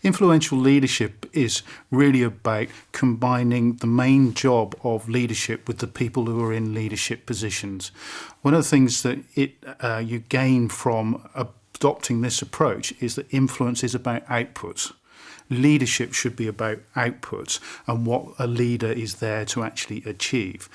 Influential leadership is really about combining the main job of leadership with the people who are in leadership positions. One of the things that you gain from adopting this approach is that influence is about outputs. Leadership should be about outputs and what a leader is there to actually achieve.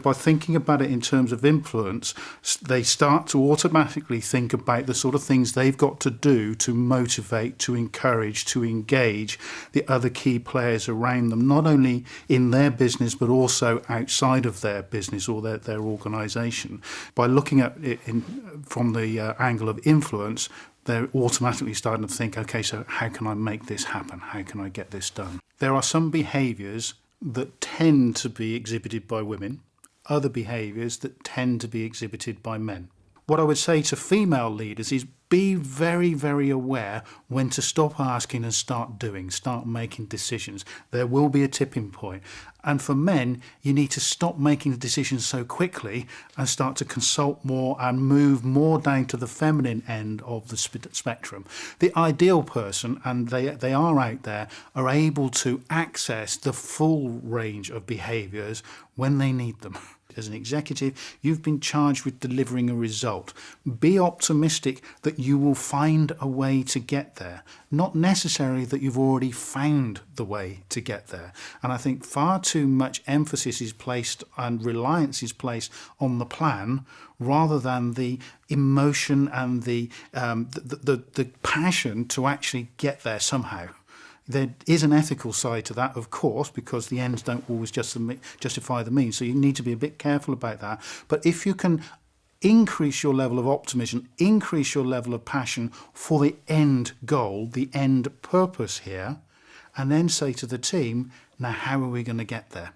By thinking about it in terms of influence, they start to automatically think about the sort of things they've got to do to motivate, to encourage, to engage the other key players around them, not only in their business but also outside of their business or their organisation. By looking at it from the angle of influence, they're automatically starting to think, okay, so how can I make this happen? How can I get this done? There are some behaviours that tend to be exhibited by women, other behaviours that tend to be exhibited by men. What I would say to female leaders is be very, very aware when to stop asking and start doing, start making decisions. There will be a tipping point. And for men, you need to stop making the decisions so quickly and start to consult more and move more down to the feminine end of the spectrum. The ideal person, and they are out there, are able to access the full range of behaviours when they need them. As an executive, you've been charged with delivering a result. Be optimistic that you will find a way to get there, not necessarily that you've already found the way to get there. And I think far too much emphasis is placed and reliance is placed on the plan rather than the emotion and the passion to actually get there somehow. There is an ethical side to that, of course, because the ends don't always justify the means. So you need to be a bit careful about that. But if you can increase your level of optimism, increase your level of passion for the end goal, the end purpose here, and then say to the team, now how are we going to get there?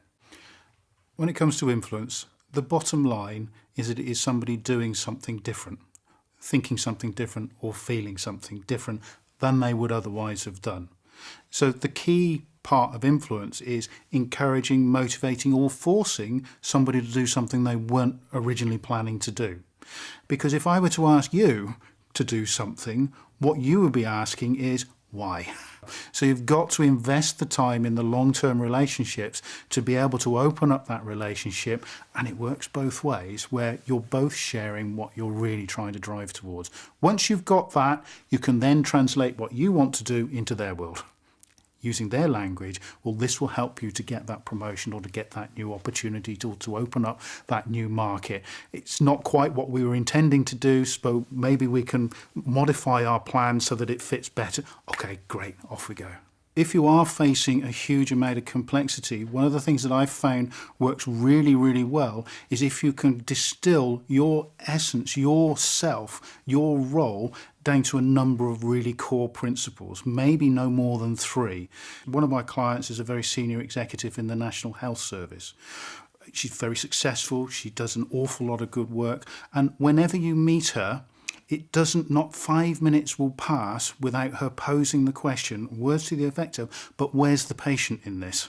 When it comes to influence, the bottom line is that it is somebody doing something different, thinking something different or feeling something different than they would otherwise have done. So the key part of influence is encouraging, motivating or forcing somebody to do something they weren't originally planning to do. Because if I were to ask you to do something, what you would be asking is why? So you've got to invest the time in the long-term relationships to be able to open up that relationship, and it works both ways where you're both sharing what you're really trying to drive towards. Once you've got that, you can then translate what you want to do into their world. Using their language, well, this will help you to get that promotion or to get that new opportunity to open up that new market. It's not quite what we were intending to do, so maybe we can modify our plan so that it fits better. Okay, great, off we go. If you are facing a huge amount of complexity, one of the things that I've found works really, really well is if you can distill your essence, yourself, your role down to a number of really core principles, maybe no more than 3. One of my clients is a very senior executive in the National Health Service. She's very successful, she does an awful lot of good work, and whenever you meet her, not 5 minutes will pass without her posing the question, words to the effect of, but where's the patient in this?